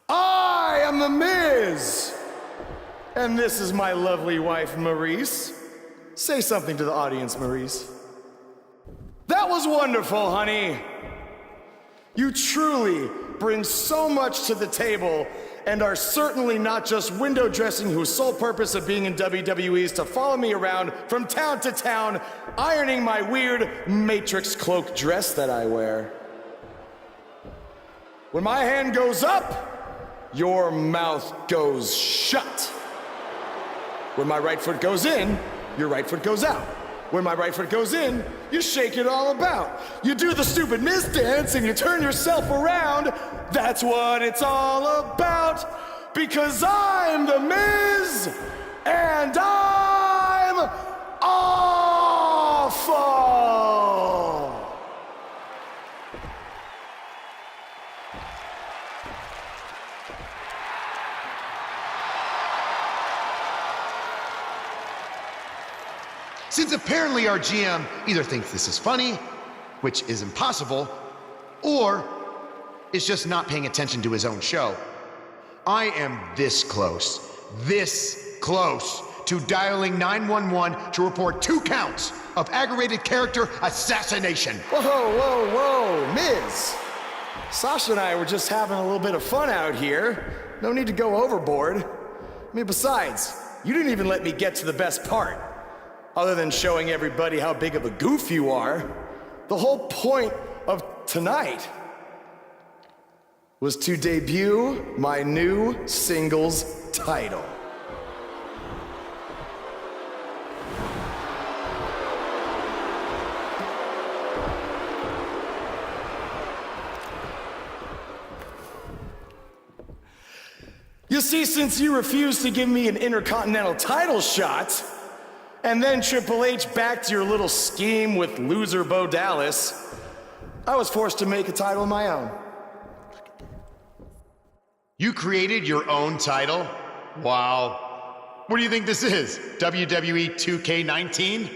I am The Miz! And this is my lovely wife, Maurice. Say something to the audience, Maurice. That was wonderful, honey. You truly bring so much to the table and are certainly not just window dressing whose sole purpose of being in WWE is to follow me around from town to town, ironing my weird Matrix cloak dress that I wear. When my hand goes up, your mouth goes shut. When my right foot goes in, your right foot goes out. When my right foot goes in, you shake it all about. You do the stupid Miz dance and you turn yourself around. That's what it's all about. Because I'm The Miz, and I'm awful. Since apparently our GM either thinks this is funny, which is impossible, or is just not paying attention to his own show, I am this close to dialing 911 to report 2 counts of aggravated character assassination. Whoa, Miz. Sasha and I were just having a little bit of fun out here. No need to go overboard. I mean, besides, you didn't even let me get to the best part. Other than showing everybody how big of a goof you are, the whole point of tonight was to debut my new singles title. You see, since you refused to give me an Intercontinental title shot, and then Triple H backed your little scheme with loser Bo Dallas, I was forced to make a title of my own. You created your own title? Wow. What do you think this is? WWE 2K19?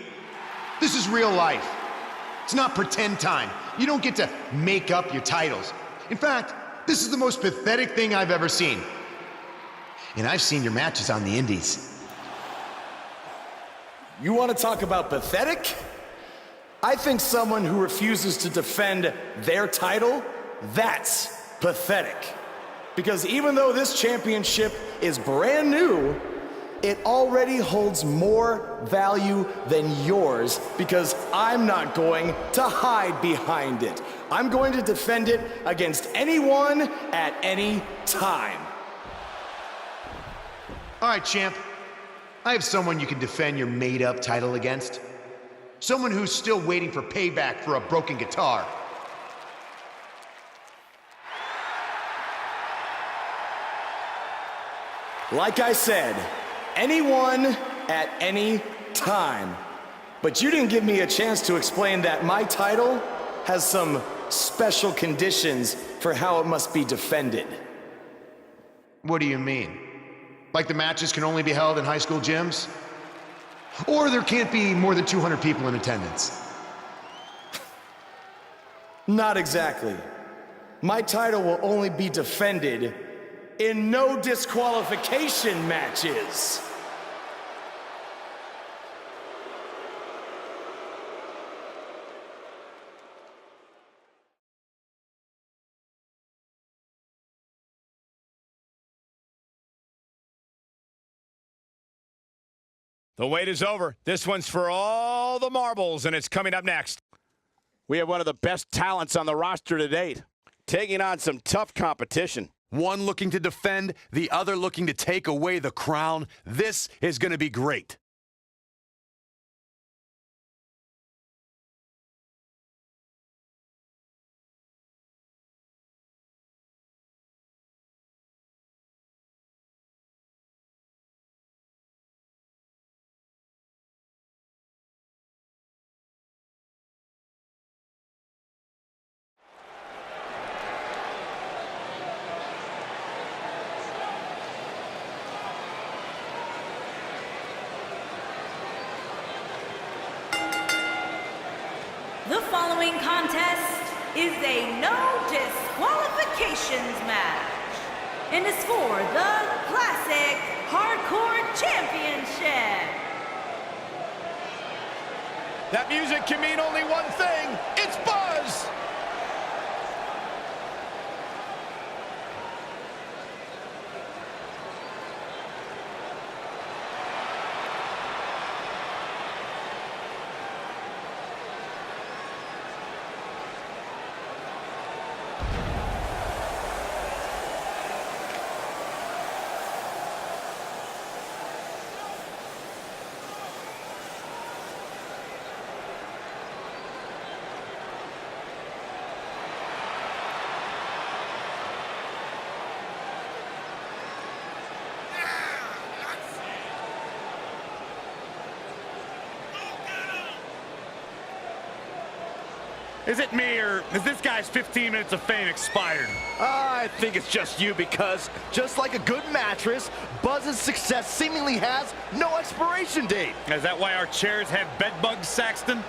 This is real life. It's not pretend time. You don't get to make up your titles. In fact, this is the most pathetic thing I've ever seen. And I've seen your matches on the indies. You want to talk about pathetic? I think someone who refuses to defend their title, that's pathetic. Because even though this championship is brand new, it already holds more value than yours because I'm not going to hide behind it. I'm going to defend it against anyone at any time. All right, champ. I have someone you can defend your made-up title against. Someone who's still waiting for payback for a broken guitar. Like I said, anyone at any time. But you didn't give me a chance to explain that my title has some special conditions for how it must be defended. What do you mean? Like the matches can only be held in high school gyms? Or there can't be more than 200 people in attendance? Not exactly. My title will only be defended in no disqualification matches. The wait is over. This one's for all the marbles, and it's coming up next. We have one of the best talents on the roster to date, taking on some tough competition. One looking to defend, the other looking to take away the crown. This is going to be great. The following contest is a no disqualifications match and is for the Classic Hardcore Championship. That music can mean only one thing. It's Buzz! Is it me, or is this guy's 15 minutes of fame expired? I think it's just you, because just like a good mattress, Buzz's success seemingly has no expiration date. Is that why our chairs have bed bugs, Saxton?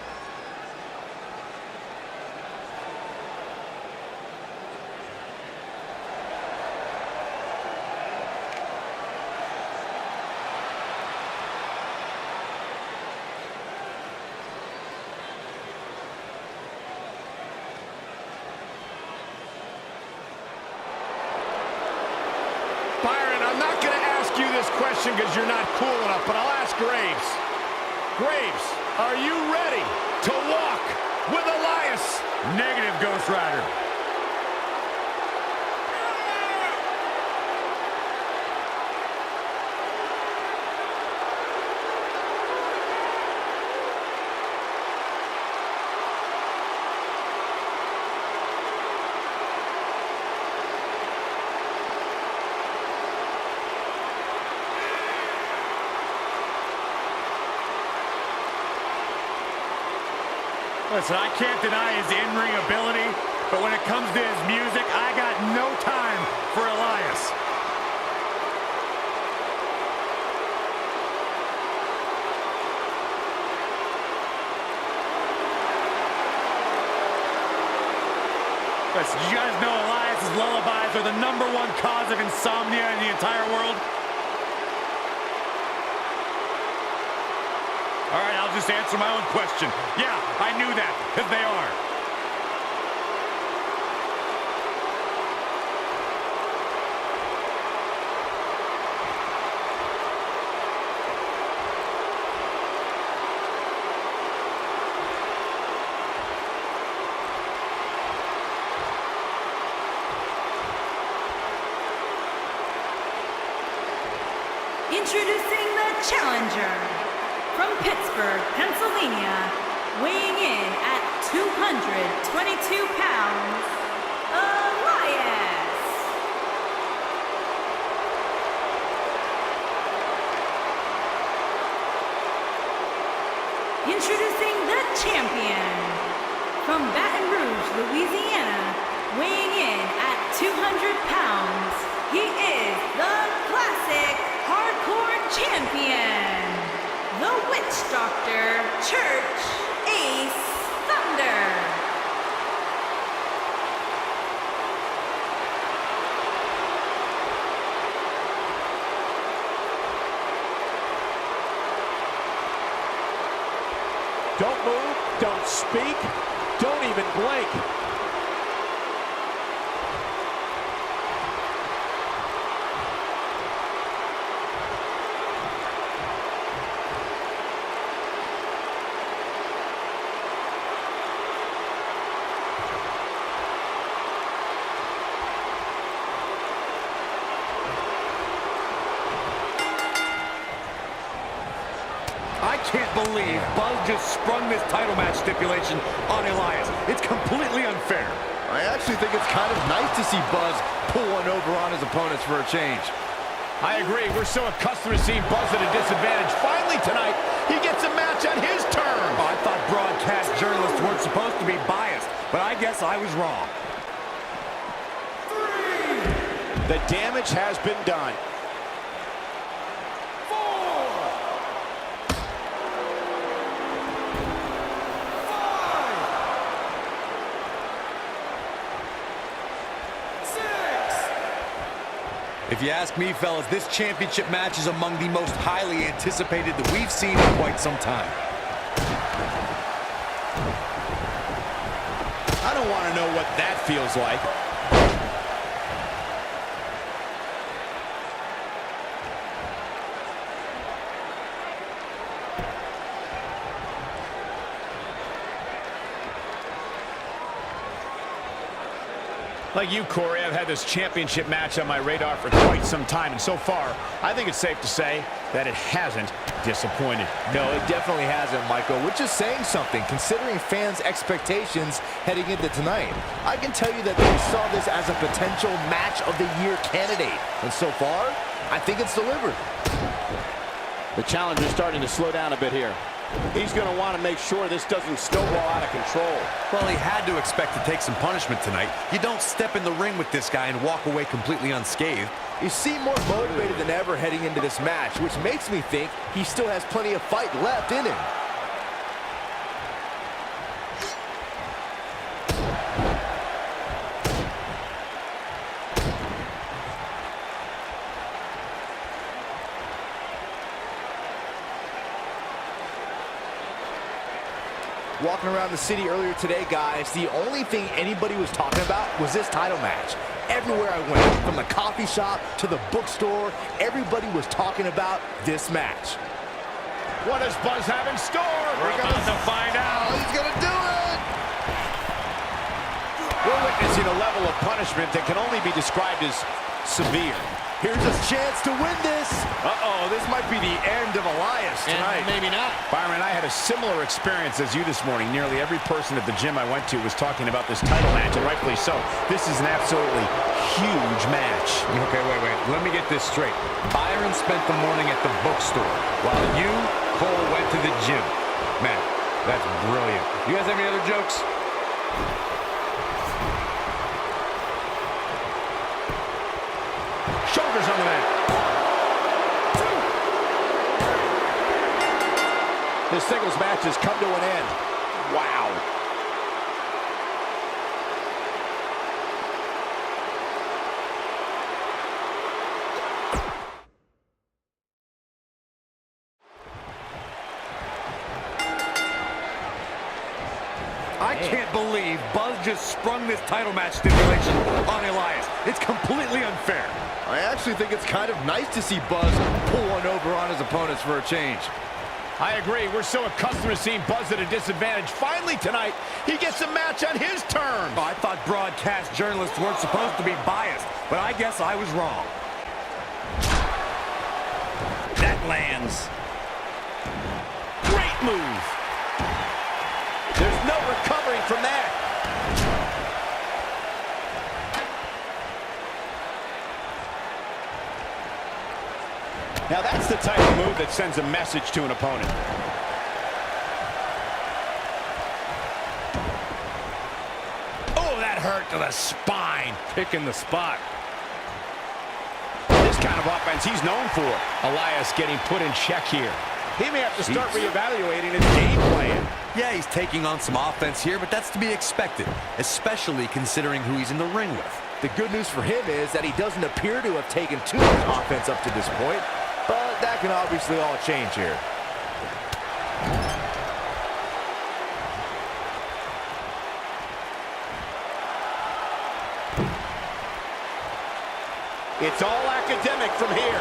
Byron, I'm not going to ask you this question because you're not cool enough, but I'll ask Graves. Graves, are you ready to walk with Elias? Negative, Ghost Rider. Listen, I can't deny his in-ring ability, but when it comes to his music, I got no time for Elias. Listen, did you guys know Elias's lullabies are the #1 cause of insomnia in the entire world? All right, I'll just answer my own question. Yeah, I knew that, because they are. Introducing the challenger. From Pittsburgh, Pennsylvania, weighing in at 222 pounds, Elias. Introducing the champion. From Baton Rouge, Louisiana, weighing in at 200 pounds, he is the Classic Hardcore Champion. The Witch Doctor, Church Ace Thunder. Don't move, don't speak, don't even blink. I can't believe Buzz just sprung this title match stipulation on Elias. It's completely unfair. I actually think it's kind of nice to see Buzz pull one over on his opponents for a change. I agree. We're so accustomed to seeing Buzz at a disadvantage. Finally tonight, he gets a match on his terms. Oh, I thought broadcast journalists weren't supposed to be biased, but I guess I was wrong. The damage has been done. If you ask me, fellas, this championship match is among the most highly anticipated that we've seen in quite some time. I don't want to know what that feels like. Like you, Corey, I've had this championship match on my radar for quite some time, and so far, I think it's safe to say that it hasn't disappointed. No, it definitely hasn't, Michael, which is saying something, considering fans' expectations heading into tonight. I can tell you that they saw this as a potential match of the year candidate, and so far, I think it's delivered. The challenger's starting to slow down a bit here. He's going to want to make sure this doesn't snowball out of control. Well, he had to expect to take some punishment tonight. You don't step in the ring with this guy and walk away completely unscathed. You seem more motivated than ever heading into this match, which makes me think he still has plenty of fight left in him. Walking around the city earlier today, guys, the only thing anybody was talking about was this title match. Everywhere I went, from the coffee shop to the bookstore, everybody was talking about this match. What does Buzz have in store? We're about to find out. He's gonna do it! We're witnessing a level of punishment that can only be described as severe. Here's his chance to win this. Uh-oh, this might be the end of Elias tonight. And maybe not. Byron, I had a similar experience as you this morning. Nearly every person at the gym I went to was talking about this title match, and rightfully so. This is an absolutely huge match. Okay, wait. Let me get this straight. Byron spent the morning at the bookstore, while you, Cole, went to the gym. Man, that's brilliant. You guys have any other jokes? Shoulders on the mat. This singles match has come to an end. Wow. I can't believe Buzz just sprung this title match stipulation on Elias. It's completely unfair. I actually think it's kind of nice to see Buzz pull one over on his opponents for a change. I agree. We're so accustomed to seeing Buzz at a disadvantage. Finally tonight, he gets a match on his terms. Oh, I thought broadcast journalists weren't supposed to be biased, but I guess I was wrong. That lands. Great move. There's no recovering from that. Now that's the type of move that sends a message to an opponent. Oh, that hurt to the spine. Picking the spot. This kind of offense he's known for. Elias getting put in check here. He may have to start reevaluating his game plan. Yeah, he's taking on some offense here, but that's to be expected, especially considering who he's in the ring with. The good news for him is that he doesn't appear to have taken too much offense up to this point, but that can obviously all change here. It's all academic from here.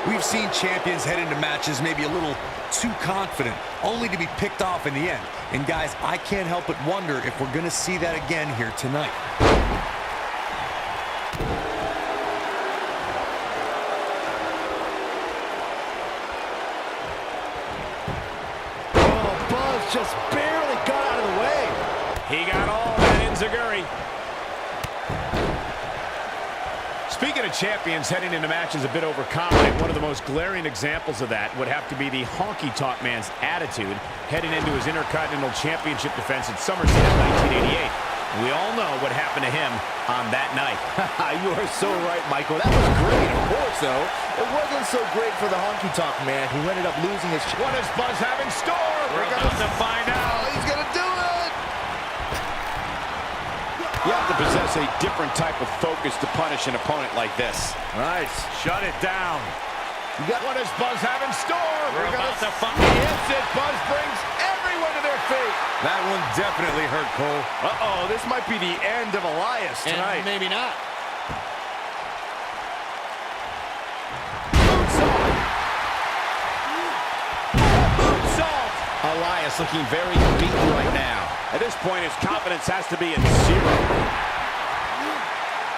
We've seen champions head into matches maybe a little too confident, only to be picked off in the end. And guys, I can't help but wonder if we're going to see that again here tonight. Oh, Buzz just barely got out of the way. He got all that enziguri. Speaking of champions heading into matches a bit overconfident, one of the most glaring examples of that would have to be the honky-tonk man's attitude heading into his Intercontinental Championship defense at SummerSlam 1988. We all know what happened to him on that night. You are so right, Michael. That was great, of course, though. It wasn't so great for the honky-tonk man, who ended up losing his... What does Buzz have in store? We're about to find out. Oh, he's gonna do it! takes a different type of focus to punish an opponent like this. Nice. Shut it down. You got what does Buzz have in store? We're about to find He hits it. Buzz brings everyone to their feet. That one definitely hurt, Cole. Uh-oh, this might be the end of Elias tonight. And maybe not. Moonsault. Elias looking very beaten right now. At this point, his confidence has to be at zero.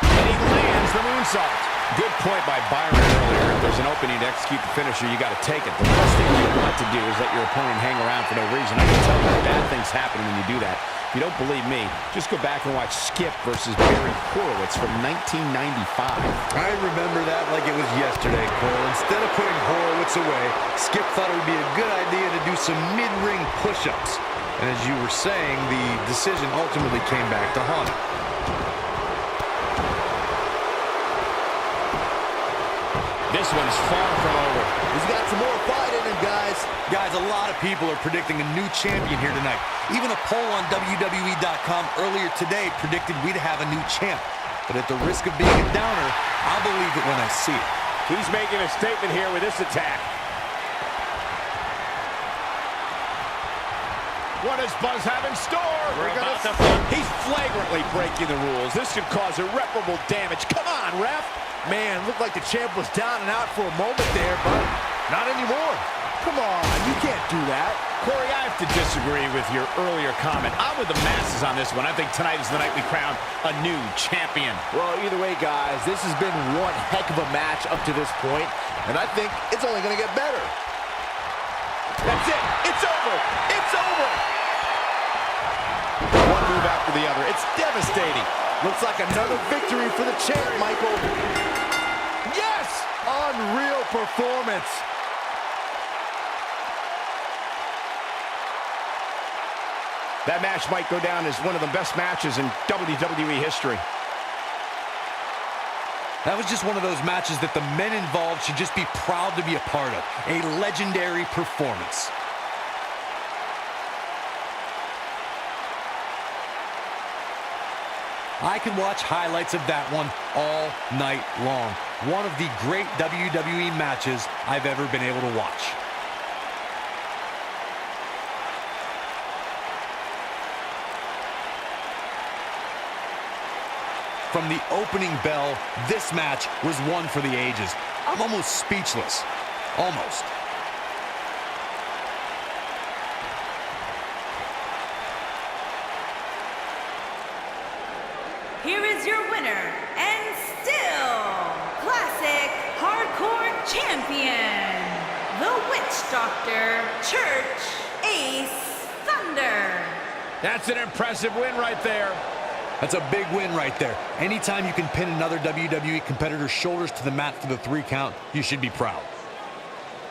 And he lands the moonsault. Good point by Byron earlier. If there's an opening to execute the finisher, you got to take it. The worst thing you want to do is let your opponent hang around for no reason. I can tell you bad things happen when you do that. If you don't believe me, just go back and watch Skip versus Barry Horowitz from 1995. I remember that like it was yesterday, Cole. Instead of putting Horowitz away, Skip thought it would be a good idea to do some mid-ring push-ups. And as you were saying, the decision ultimately came back to haunt him. This one's far from over. He's got some more fight in him, guys. Guys, a lot of people are predicting a new champion here tonight. Even a poll on WWE.com earlier today predicted we'd have a new champ. But at the risk of being a downer, I'll believe it when I see it. He's making a statement here with this attack. What does Buzz have in store? He's flagrantly breaking the rules. This could cause irreparable damage. Come on, ref. Man, looked like the champ was down and out for a moment there, but not anymore. Come on, you can't do that. Corey, I have to disagree with your earlier comment. I'm with the masses on this one. I think tonight is the night we crown a new champion. Well, either way, guys, this has been one heck of a match up to this point, and I think it's only going to get better. That's it. It's over. It's over. One move after the other. It's devastating. Looks like another victory for the champ, Michael. Yes! Unreal performance. That match might go down as one of the best matches in WWE history. That was just one of those matches that the men involved should just be proud to be a part of. A legendary performance. I could watch highlights of that one all night long. One of the great WWE matches I've ever been able to watch. From the opening bell, this match was one for the ages. I'm almost speechless. Almost. Here is your winner, and still classic hardcore champion, the Witch Doctor, Church Ace Thunder. That's an impressive win right there. That's a big win right there. Anytime you can pin another WWE competitor's shoulders to the mat for the 3 count, you should be proud.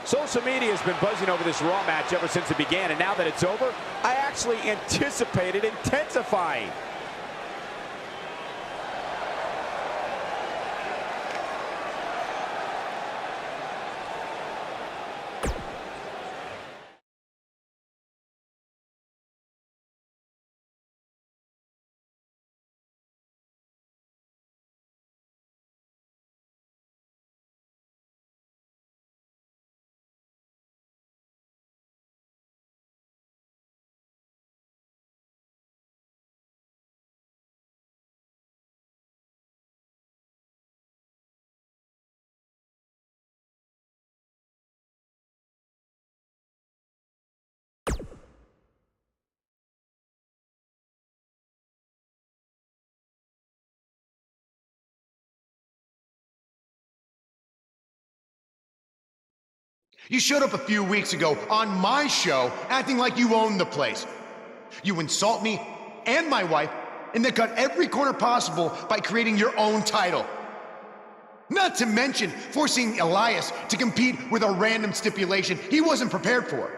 Social media has been buzzing over this Raw match ever since it began, and now that it's over, I actually anticipate it intensifying. You showed up a few weeks ago on my show acting like you owned the place. You insult me and my wife and then cut every corner possible by creating your own title. Not to mention forcing Elias to compete with a random stipulation he wasn't prepared for.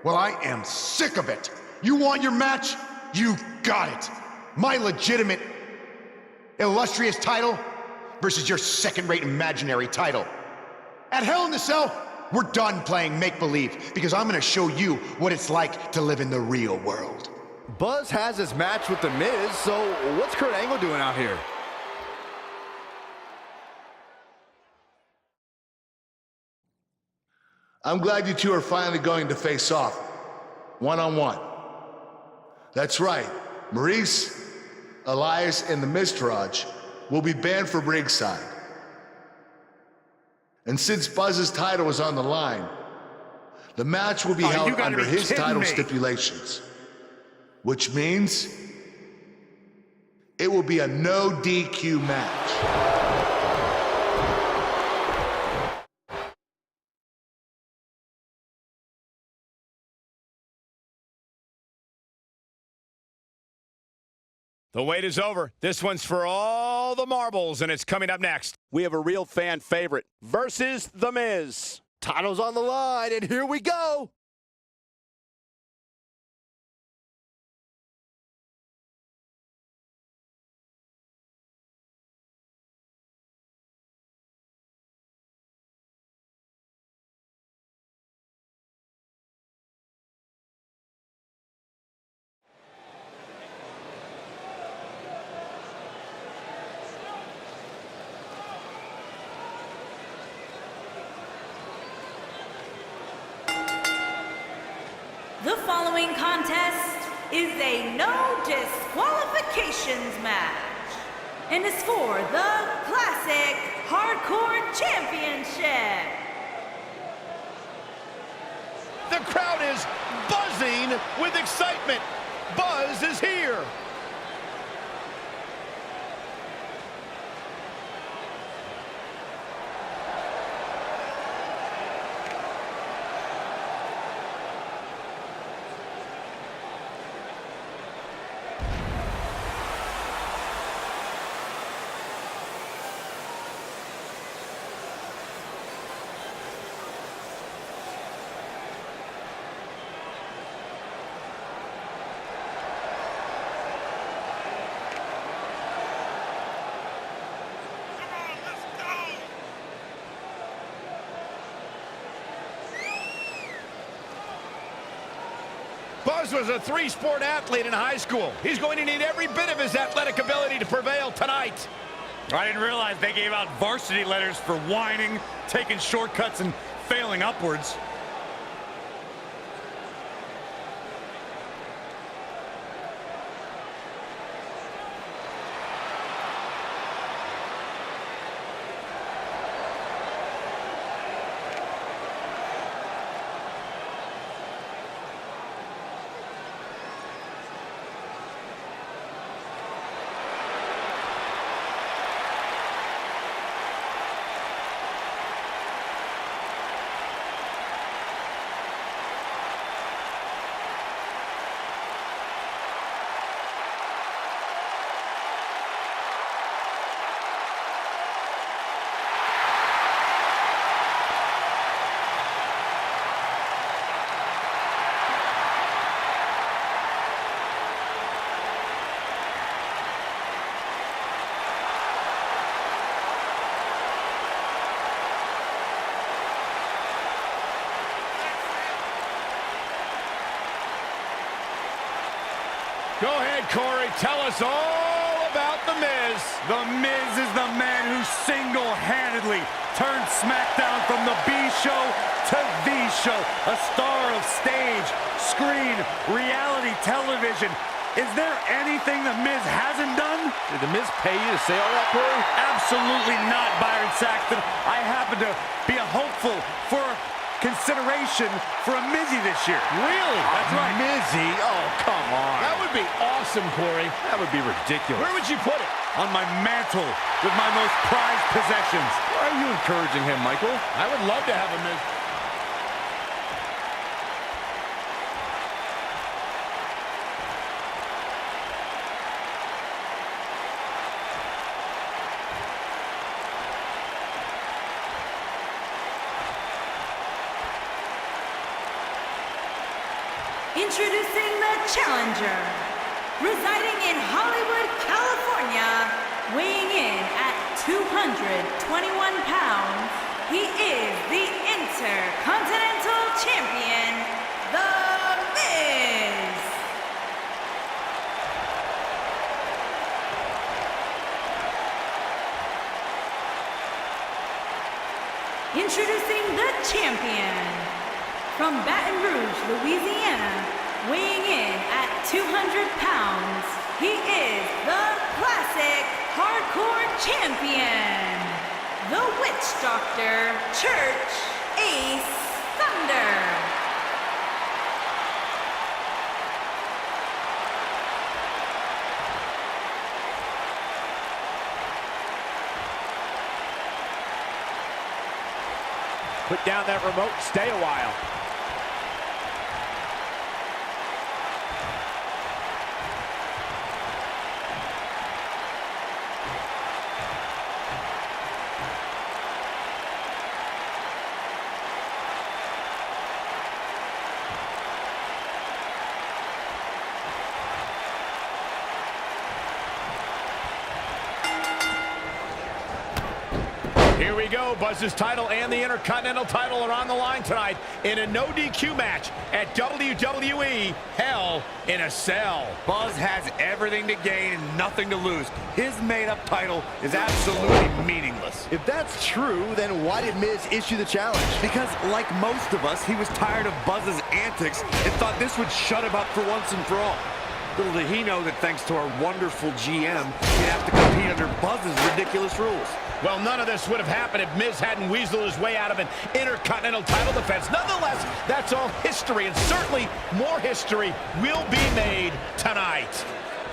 Well, I am sick of it. You want your match? You got it. My legitimate, illustrious title versus your second-rate imaginary title. At Hell in the Cell, we're done playing make-believe because I'm gonna show you what it's like to live in the real world. Buzz has his match with The Miz, so what's Kurt Angle doing out here? I'm glad you two are finally going to face off, one-on-one. That's right, Maurice, Elias, and the Miztourage will be banned from ringside. And since Buzz's title is on the line, the match will be held under his title stipulations, which means it will be a no DQ match. The wait is over. This one's for all the marbles, and it's coming up next. We have a real fan favorite versus The Miz. Title's on the line, and here we go. The following contest is a no disqualifications match and is for the Classic Hardcore Championship. The crowd is buzzing with excitement. Buzz is here. Buzz was a three-sport athlete in high school. He's going to need every bit of his athletic ability to prevail tonight. I didn't realize they gave out varsity letters for whining, taking shortcuts, and failing upwards. Go ahead, Corey. Tell us all about The Miz. The Miz is the man who single-handedly turned SmackDown from the B show to the show. A star of stage, screen, reality television. Is there anything The Miz hasn't done? Did The Miz pay you to say all that, Corey? Absolutely not, Byron Saxton. I happen to be a hopeful for consideration for a Mizzy this year. Really? That's right. Mizzy? Oh, come on. That would be awesome, Corey. That would be ridiculous. Where would you put it? On my mantle with my most prized possessions. Why are you encouraging him, Michael? I would love to have a Miz. Introducing the challenger, residing in Hollywood, California, weighing in at 221 pounds, he is the Intercontinental Champion, The Miz. Introducing the champion, from Baton Rouge, Louisiana, weighing in at 200 pounds, he is the Classic Hardcore Champion, the Witch Doctor, Church Ace Thunder. Put down that remote, stay a while. Here we go. Buzz's title and the Intercontinental title are on the line tonight in a no DQ match at WWE Hell in a Cell. Buzz has everything to gain and nothing to lose. His made-up title is absolutely meaningless. If that's true, then why did Miz issue the challenge? Because, like most of us, he was tired of Buzz's antics and thought this would shut him up for once and for all. Little did he know that thanks to our wonderful GM, he'd have to compete under Buzz's ridiculous rules. Well, none of this would have happened if Miz hadn't weaseled his way out of an Intercontinental title defense. Nonetheless, that's all history, and certainly more history will be made tonight.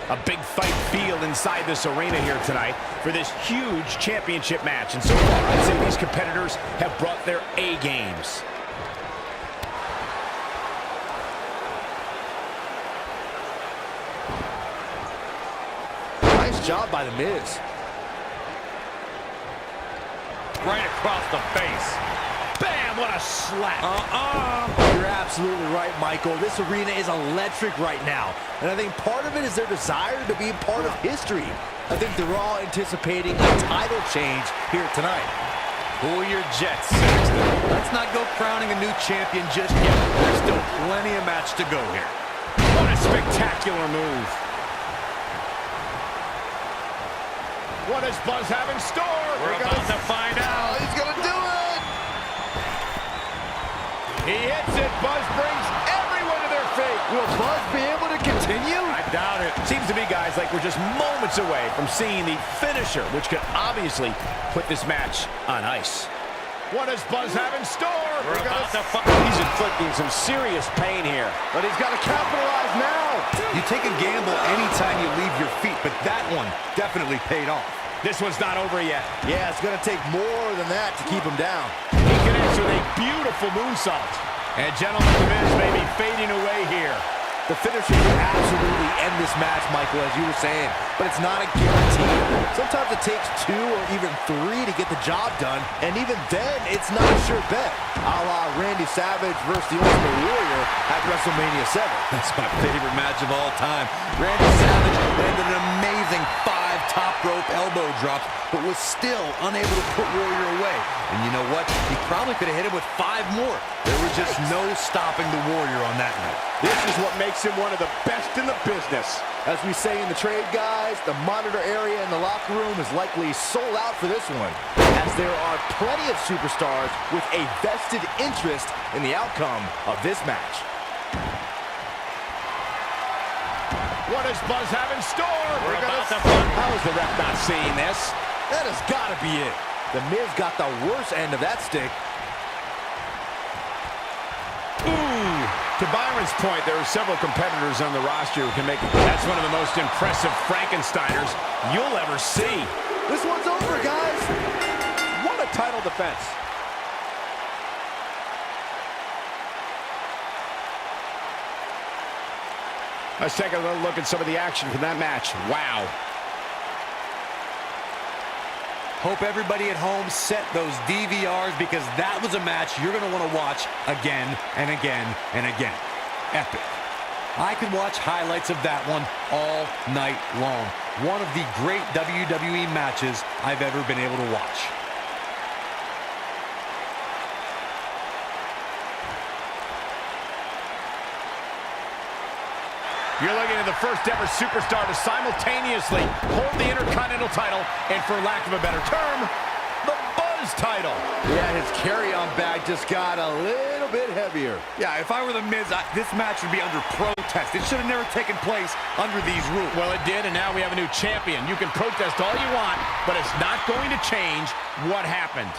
A big fight feel inside this arena here tonight for this huge championship match. And so far, I'd say these competitors have brought their A games. Nice job by The Miz. Right across the face. Bam! What a slap. You're absolutely right, Michael. This arena is electric right now. And I think part of it is their desire to be a part of history. I think they're all anticipating a title change here tonight. Cool your jets, Saxton. Let's not go crowning a new champion just yet. There's still plenty of match to go here. What a spectacular move. What does Buzz have in store? We're about to find out. He's gonna do it! He hits it. Buzz brings everyone to their feet. Will Buzz be able to continue? I doubt it. Seems to me, guys, like we're just moments away from seeing the finisher, which could obviously put this match on ice. What does Buzz have in store? He's inflicting some serious pain here. But he's got to capitalize now. You take a gamble anytime you leave your feet, but that one definitely paid off. This one's not over yet. Yeah, it's going to take more than that to keep him down. He connects with a beautiful moonsault. And gentlemen, the Miz may be fading away here. The finisher could absolutely end this match, Michael, as you were saying, but it's not a guarantee. Sometimes it takes 2 or even 3 to get the job done, and even then, it's not a sure bet, a la Randy Savage versus the Ultimate Warrior at WrestleMania 7. That's my favorite match of all time. Randy Savage landed an amazing 5 top rope elbow drops, but was still unable to put Warrior away. And you know what? He probably could have hit him with 5 more. There was just no stopping the Warrior on that night. This is what makes him one of the best in the business. As we say in the trade, guys, the monitor area in the locker room is likely sold out for this one, as there are plenty of superstars with a vested interest in the outcome of this match. What does Buzz have in store? How is the ref not seeing this? That has got to be it. The Miz got the worst end of that stick. Ooh. To Byron's point, there are several competitors on the roster who can make it. That's one of the most impressive Frankensteiners you'll ever see. This one's over, guys. What a title defense. Let's take a little look at some of the action from that match. Wow. Hope everybody at home set those DVRs, because that was a match you're going to want to watch again and again and again. Epic. I could watch highlights of that one all night long. One of the great WWE matches I've ever been able to watch. You're looking at the first ever superstar to simultaneously hold the Intercontinental title and, for lack of a better term, the Buzz Miz title. Yeah, his carry-on bag just got a little bit heavier. Yeah, if I were the Miz, this match would be under protest. It should have never taken place under these rules. Well, it did, and now we have a new champion. You can protest all you want, but it's not going to change what happened.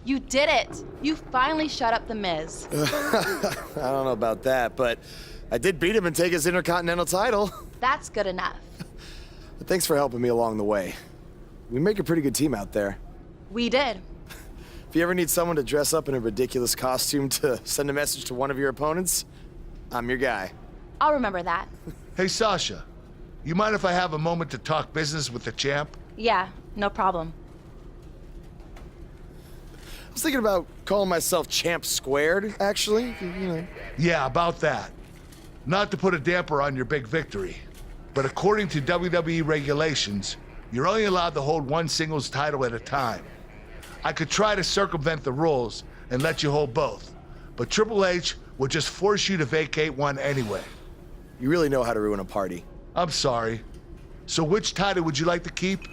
You did it! You finally shut up the Miz. I don't know about that, but I did beat him and take his Intercontinental title. That's good enough. But thanks for helping me along the way. We make a pretty good team out there. We did. If you ever need someone to dress up in a ridiculous costume to send a message to one of your opponents, I'm your guy. I'll remember that. Hey, Sasha, you mind if I have a moment to talk business with the champ? Yeah, no problem. I was thinking about calling myself Champ Squared, actually, you know. Yeah, about that. Not to put a damper on your big victory, but according to WWE regulations, you're only allowed to hold one singles title at a time. I could try to circumvent the rules and let you hold both, but Triple H would just force you to vacate one anyway. You really know how to ruin a party. I'm sorry. So which title would you like to keep?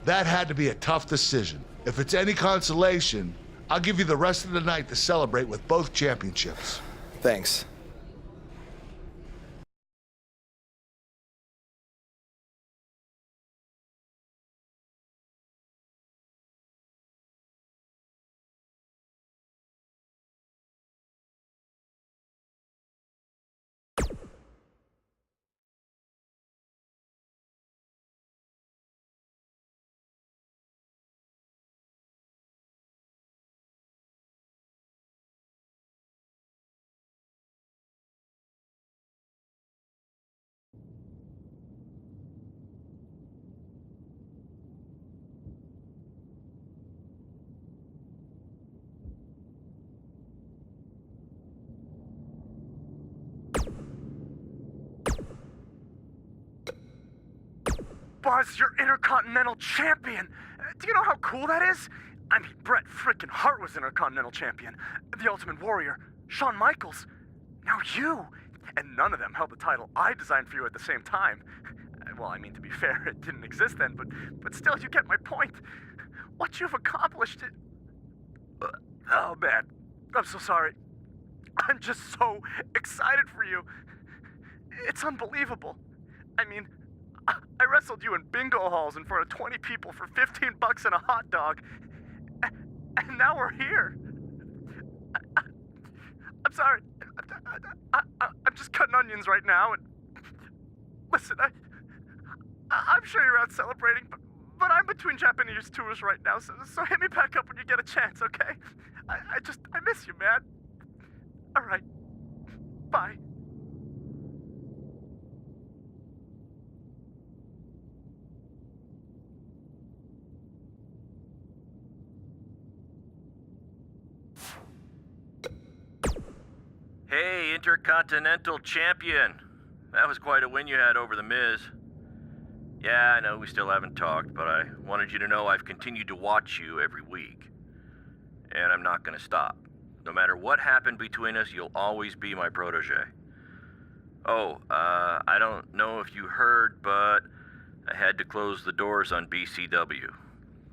That had to be a tough decision. If it's any consolation, I'll give you the rest of the night to celebrate with both championships. Thanks. Buzz, you're Intercontinental Champion! Do you know how cool that is? I mean, Bret frickin' Hart was Intercontinental Champion. The Ultimate Warrior, Shawn Michaels. Now you! And none of them held the title I designed for you at the same time. Well, I mean, to be fair, it didn't exist then, but still, you get my point. What you've accomplished oh, man. I'm so sorry. I'm just so excited for you. It's unbelievable. I mean, I wrestled you in bingo halls in front of 20 people for $15 and a hot dog. And now we're here. I'm sorry. I'm just cutting onions right now. And listen, I'm sure you're out celebrating, but I'm between Japanese tours right now, so hit me back up when you get a chance, okay? I miss you, man. All right. Bye. Hey, Intercontinental Champion. That was quite a win you had over The Miz. Yeah, I know we still haven't talked, but I wanted you to know I've continued to watch you every week. And I'm not gonna stop. No matter what happened between us, you'll always be my protege. Oh, I don't know if you heard, but I had to close the doors on BCW.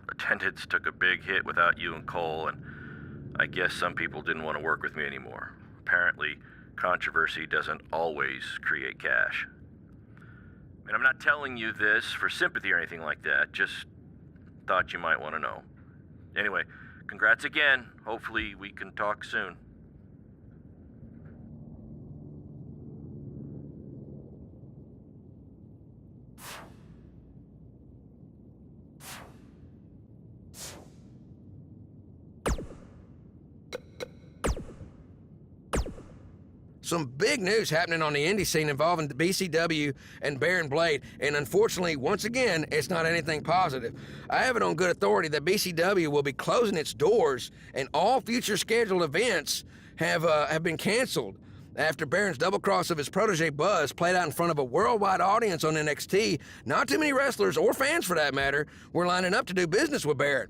Attendance took a big hit without you and Cole, and I guess some people didn't want to work with me anymore. Apparently, controversy doesn't always create cash. And I'm not telling you this for sympathy or anything like that, just thought you might want to know. Anyway, congrats again. Hopefully we can talk soon. Some big news happening on the indie scene involving the BCW and Baron Blade, and unfortunately, once again, it's not anything positive. I have it on good authority that BCW will be closing its doors, and all future scheduled events have been canceled after Baron's double cross of his protege Buzz played out in front of a worldwide audience on NXT. Not too many wrestlers, or fans for that matter, were lining up to do business with Baron.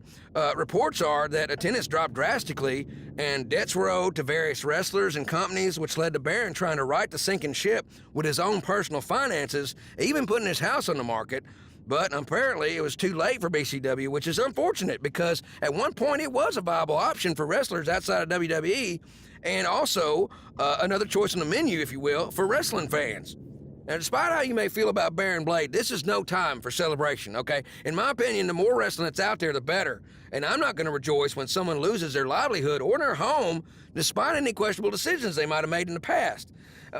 Reports are that attendance dropped drastically and debts were owed to various wrestlers and companies, which led to Baron trying to right the sinking ship with his own personal finances, even putting his house on the market. But apparently it was too late for BCW, which is unfortunate because at one point it was a viable option for wrestlers outside of WWE, and also another choice on the menu, if you will, for wrestling fans. Now, despite how you may feel about Baron Blade, this is no time for celebration, okay? In my opinion, the more wrestling that's out there, the better. And I'm not going to rejoice when someone loses their livelihood or their home, despite any questionable decisions they might have made in the past.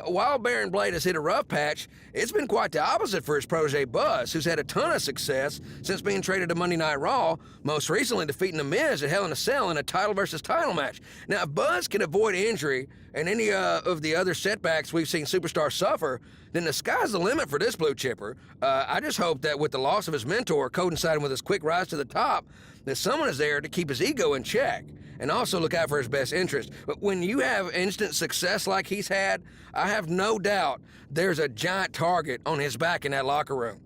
While Baron Blade has hit a rough patch, it's been quite the opposite for his protege Buzz, who's had a ton of success since being traded to Monday Night Raw, most recently defeating The Miz at Hell in a Cell in a title versus title match. Now, if Buzz can avoid injury and any of the other setbacks we've seen superstars suffer, then the sky's the limit for this blue chipper. I just hope that with the loss of his mentor coinciding with his quick rise to the top, that someone is there to keep his ego in check and also look out for his best interest. But when you have instant success like he's had, I have no doubt there's a giant target on his back in that locker room.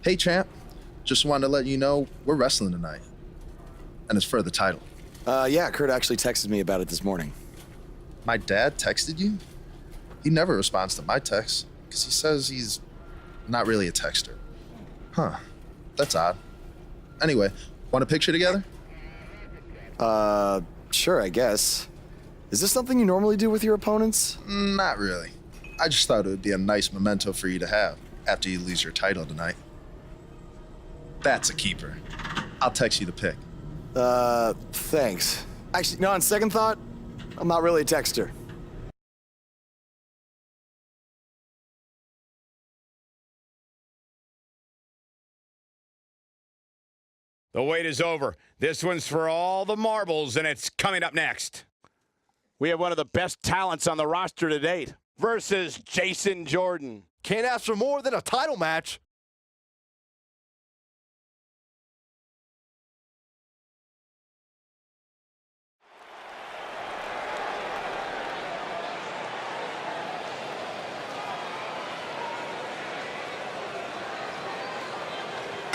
Hey champ, just wanted to let you know we're wrestling tonight. And it's for the title. Yeah, Kurt actually texted me about it this morning. My dad texted you? He never responds to my texts, because he says he's not really a texter. Huh, that's odd. Anyway, want a picture together? Sure, I guess. Is this something you normally do with your opponents? Not really. I just thought it would be a nice memento for you to have after you lose your title tonight. That's a keeper. I'll text you the pic. Thanks. Actually, no, on second thought, I'm not really a texter. The wait is over. This one's for all the marbles, and it's coming up next. We have one of the best talents on the roster to date versus Jason Jordan. Can't ask for more than a title match.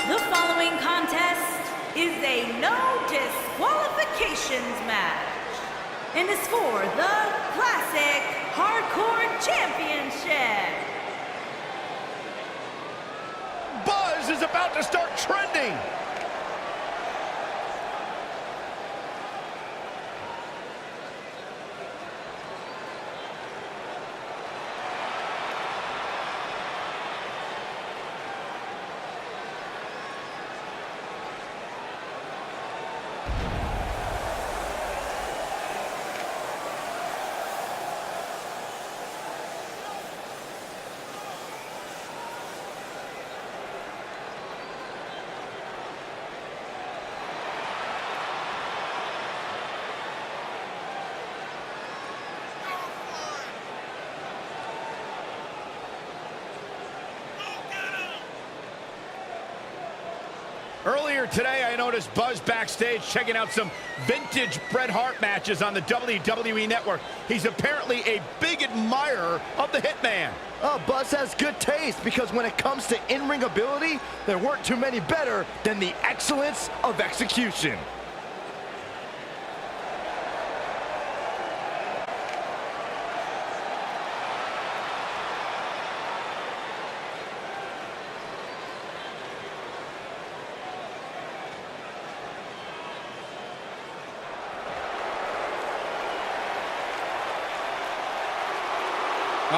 The following contest is a no disqualifications match and is for the Classic Hardcore Championship. Buzz is about to start trending. Earlier today, I noticed Buzz backstage checking out some vintage Bret Hart matches on the WWE Network. He's apparently a big admirer of the Hitman. Buzz has good taste because when it comes to in-ring ability, there weren't too many better than the excellence of execution.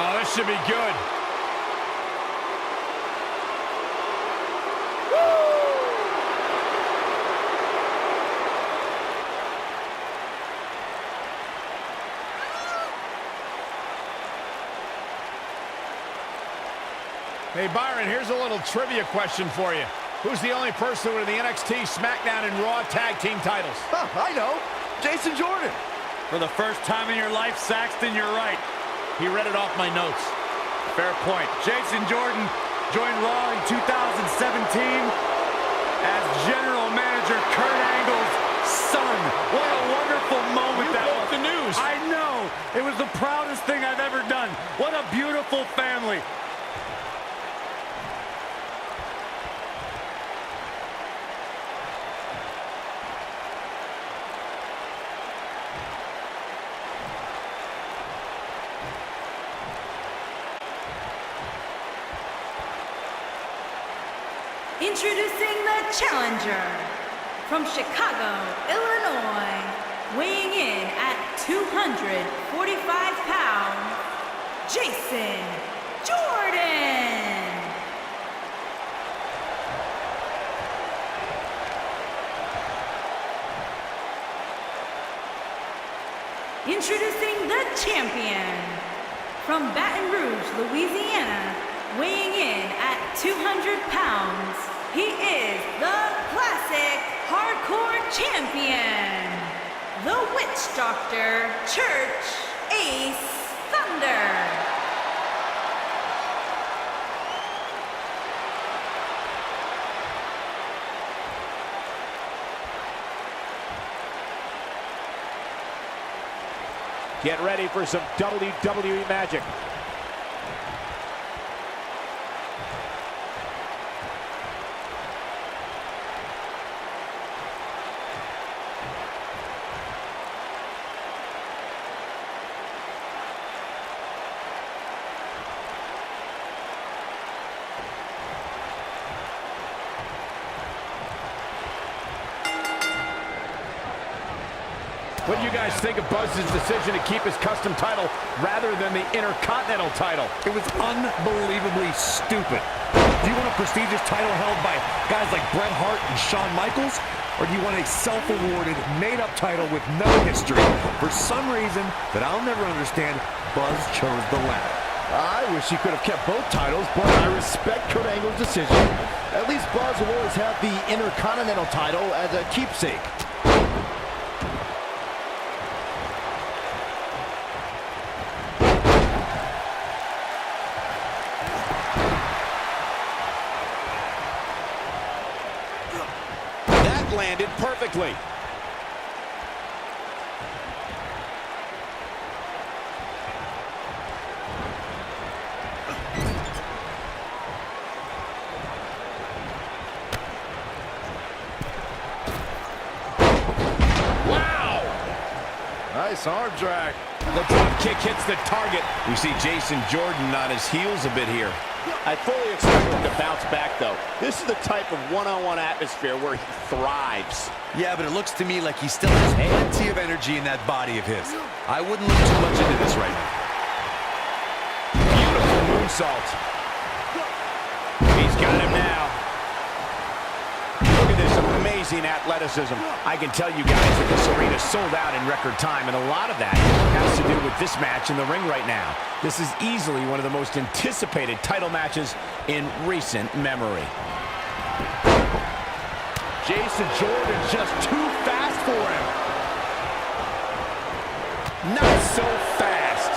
Oh, this should be good. Woo! Hey, Byron, here's a little trivia question for you. Who's the only person with the NXT, SmackDown, and Raw tag team titles? Huh, I know. Jason Jordan. For the first time in your life, Saxton, you're right. He read it off my notes. Fair point. Jason Jordan joined Raw in 2017 as General Manager Kurt Angle's son. What a wonderful moment that was. The news. I know. It was the proudest thing I've ever done. What a beautiful family. Introducing the challenger from Chicago, Illinois, weighing in at 245 pounds, Jason Jordan. Introducing the champion from Baton Rouge, Louisiana, weighing in at 200 pounds, he is the Classic Hardcore Champion, the Witch Doctor, Church Ace Thunder. Get ready for some WWE magic. What do you guys think of Buzz's decision to keep his custom title rather than the Intercontinental title? It was unbelievably stupid. Do you want a prestigious title held by guys like Bret Hart and Shawn Michaels? Or do you want a self-awarded, made-up title with no history? For some reason that I'll never understand, Buzz chose the latter. I wish he could have kept both titles, but I respect Kurt Angle's decision. At least Buzz will always have the Intercontinental title as a keepsake. Landed perfectly. Wow! Nice arm drag. The drop kick hits the target. We see Jason Jordan on his heels a bit here. I fully expect him to bounce back, though. This is the type of one-on-one atmosphere where he thrives. Yeah, but it looks to me like he still has plenty of energy in that body of his. I wouldn't look too much into this right now. Beautiful moonsault. He's got him now. Look at this amazing athleticism. I can tell you guys that this arena sold out in record time, and a lot of that has to do with this match in the ring right now. This is easily one of the most anticipated title matches in recent memory. Jason Jordan just too fast for him. Not so fast.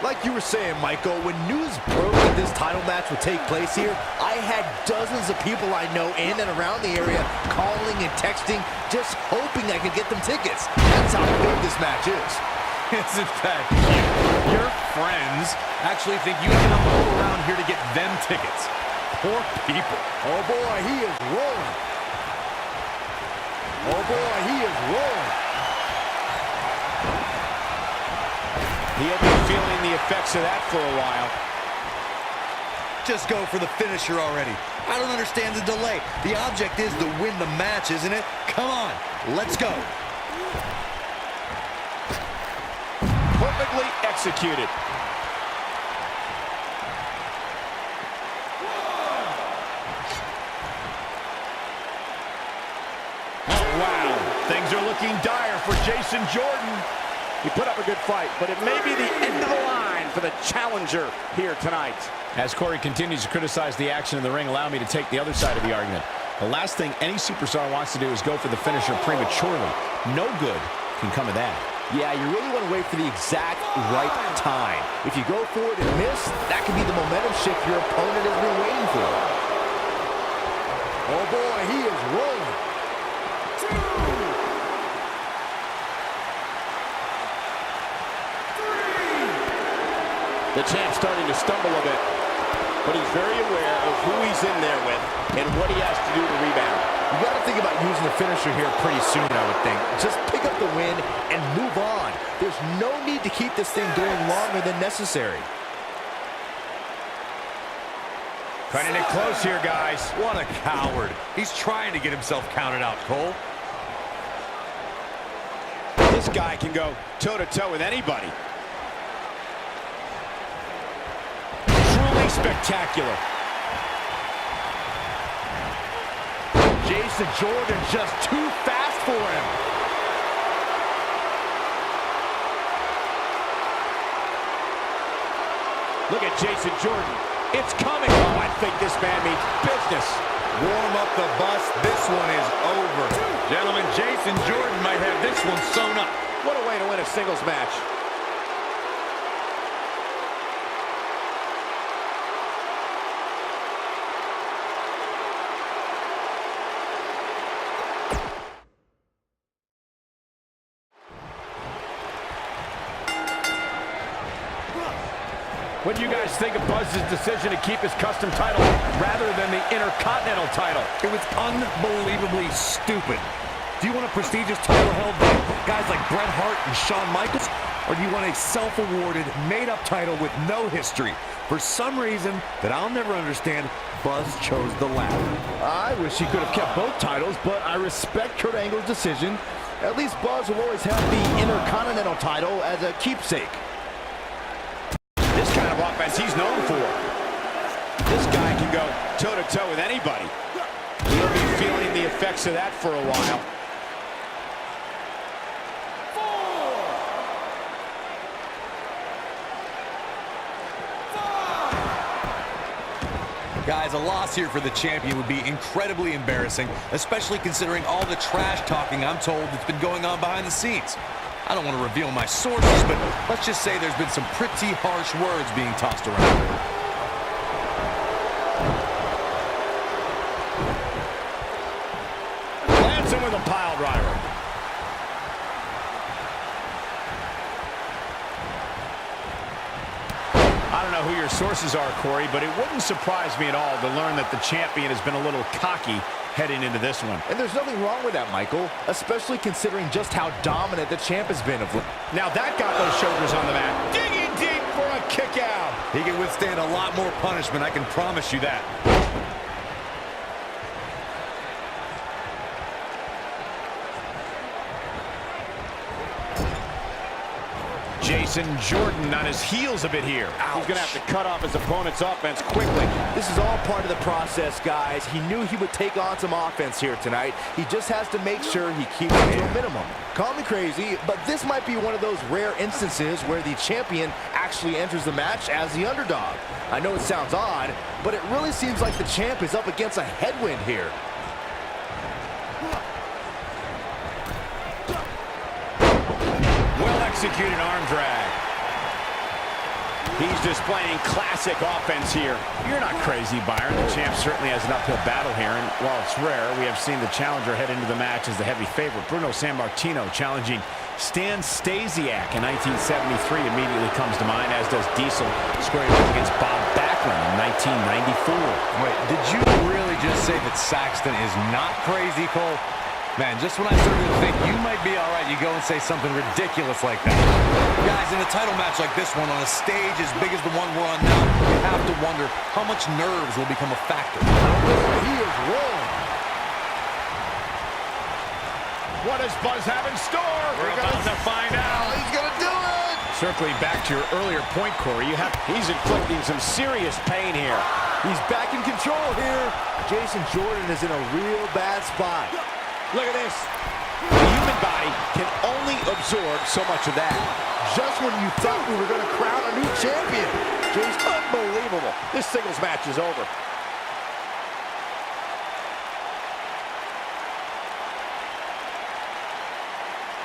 Like you were saying, Michael, when news broke that this title match would take place here, I had dozens of people I know in and around the area calling and texting, just hoping I could get them tickets. That's how big this match is. Isn't that cute? Your friends actually think you can come all around here to get them tickets. Poor people. Oh boy, he is rolling. Oh boy, he is rolling. He'll be feeling the effects of that for a while. Just go for the finisher already. I don't understand the delay. The object is to win the match, isn't it? Come on, let's go. Perfectly executed. Oh, wow. Things are looking dire for Jason Jordan. He put up a good fight, but it may be the end of the line for the challenger here tonight. As Corey continues to criticize the action in the ring, allow me to take the other side of the argument. The last thing any superstar wants to do is go for the finisher prematurely. No good can come of that. Yeah, you really want to wait for the exact right time. If you go for it and miss, that could be the momentum shift your opponent has been waiting for. Oh boy, he is rolling. 2, 3. The champ's starting to stumble a bit, but he's very aware of who he's in there with and what he has to do to rebound. You got to think about using the finisher here pretty soon, I would think. Just pick up the win and move on. There's no need to keep this thing going longer than necessary. Cutting it close here, guys. What a coward. He's trying to get himself counted out, Cole. This guy can go toe-to-toe with anybody. Truly spectacular. Jason Jordan just too fast for him. Look at Jason Jordan. It's coming. Oh, I think this man means business. Warm up the bus. This one is over. Gentlemen, Jason Jordan might have this one sewn up. What a way to win a singles match. What do you guys think of Buzz's decision to keep his custom title rather than the Intercontinental title? It was unbelievably stupid. Do you want a prestigious title held by guys like Bret Hart and Shawn Michaels? Or do you want a self-awarded, made-up title with no history? For some reason that I'll never understand, Buzz chose the latter. I wish he could have kept both titles, but I respect Kurt Angle's decision. At least Buzz will always have the Intercontinental title as a keepsake. This kind of offense he's known for. This guy can go toe-to-toe with anybody. He'll be feeling the effects of that for a while. 4, 5. Guys, a loss here for the champion would be incredibly embarrassing, especially considering all the trash talking I'm told that's been going on behind the scenes. I don't want to reveal my sources, but let's just say there's been some pretty harsh words being tossed around. Lands him with a pile driver. I don't know who your sources are, Corey, but it wouldn't surprise me at all to learn that the champion has been a little cocky heading into this one. And there's nothing wrong with that, Michael, especially considering just how dominant the champ has been of late. Now that got those shoulders on the mat. Digging deep for a kick out. He can withstand a lot more punishment, I can promise you that. Jason Jordan on his heels a bit here. Ouch. He's going to have to cut off his opponent's offense quickly. This is all part of the process, guys. He knew he would take on some offense here tonight. He just has to make sure he keeps it to a minimum. Call me crazy, but this might be one of those rare instances where the champion actually enters the match as the underdog. I know it sounds odd, but it really seems like the champ is up against a headwind here. Executed arm drag. He's displaying classic offense here. You're not crazy, Byron. The champ certainly has an uphill battle here, and while it's rare, we have seen the challenger head into the match as the heavy favorite. Bruno Sammartino challenging Stan Stasiak in 1973 immediately comes to mind, as does Diesel squaring off against Bob Backlund in 1994. Wait, did you really just say that Saxton is not crazy, Cole? Man, just when I started to think you might be all right, you go and say something ridiculous like that. Guys, in a title match like this one, on a stage as big as the one we're on now, you have to wonder how much nerves will become a factor. He is rolling. What does Buzz have in store? We're about to find out. He's going to do it. Circling back to your earlier point, Corey, he's inflicting some serious pain here. He's back in control here. Jason Jordan is in a real bad spot. Look at this. The human body can only absorb so much of that. Just when you thought we were going to crown a new champion. Just unbelievable. This singles match is over.